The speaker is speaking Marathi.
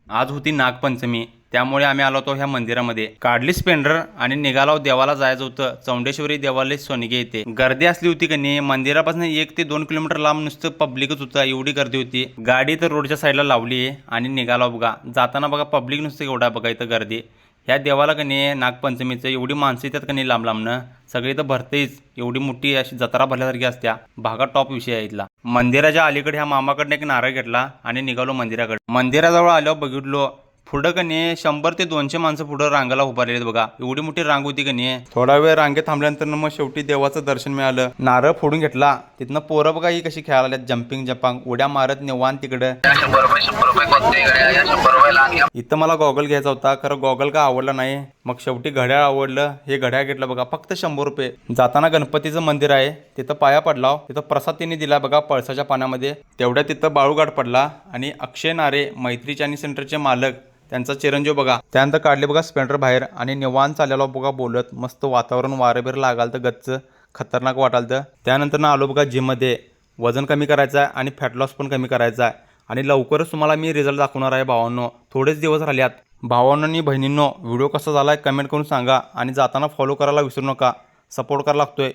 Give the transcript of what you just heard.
आज होती नागपंचमी, त्यामुळे आम्ही आलो होतो ह्या मंदिरामध्ये. काढली स्प्लेंडर आणि निघालो देवाला जायचं होतं. चौंडेश्वरी देवालय सोनगे येथे गर्दी असली होती की नाही. मंदिरापासून 1 ते 2 किलोमीटर लांब नुसतं पब्लिकच होतं. एवढी गर्दी होती. गाडी तर रोडच्या साईडला लावली आहे आणि निघालो बघा. जाताना बघा पब्लिक नुसतं एवढा बघा इथं गर्दी. ह्या देवाला का नाही नागपंचमीचं एवढी माणसं येतात का नाही लांब लांबनं. सगळी तर भरतेच. एवढी मोठी अशी जत्रा भरल्यासारखी असत्या. भागा टॉप विषय आहे इथला. मंदिराच्या अलीकडे ह्या मामाकडनं एक नारळ घेतला आणि निघालो मंदिराकडे. मंदिराजवळ आल्यावर बघितलो पुढं का नाही 100 ते 200 माणसं पुढं रांगाला उभारलेली बघा. एवढी मोठी रांग होती का नाही. थोडा वेळ रांगेत थांबल्यानंतर मग शेवटी देवाचं दर्शन मिळालं. नारळ फोडून घेतला. तिथनं पोरं बघा ही कशी खेळायला लागल्यात. जम्पिंग जपांग उड्या मारत निवांत तिकडं. इथं मला गॉगल घ्यायचा होता, खरं गॉगल का आवडला नाही. मग शेवटी घड्याळ आवडलं. हे घड्याळ घेतलं बघा फक्त 100 रुपये. जाताना गणपतीचं मंदिर आहे तिथं पाया पडला. तिथं प्रसाद त्यांनी दिला बघा पळसाच्या पाण्यामध्ये. तेवढ्या तिथं बाळूघाट पडला आणि अक्षय नारे मैत्री चायनी सेंटरचे मालक त्यांचा चिरंजीव बघा. त्यानंतर काढले बघा स्प्लेंडर बाहेर आणि निवांत चाललेलो बघा बोलत. मस्त वातावरण वारंबीर लागाल तर गच्च खतरनाक वाटालतं. त्यानंतर आलो बघा जिममध्ये. वजन कमी करायचं आहे आणि फॅट लॉस पण कमी करायचा आहे. आणि लवकरच तुम्हाला मी रिझल्ट दाखवणार आहे भावांनो. थोडेच दिवस राहिल्यात. भावांनो आणि बहिणींनो व्हिडिओ कसा झाला आहे कमेंट करून सांगा आणि जाताना फॉलो करायला विसरू नका. सपोर्ट करायला लागतोय.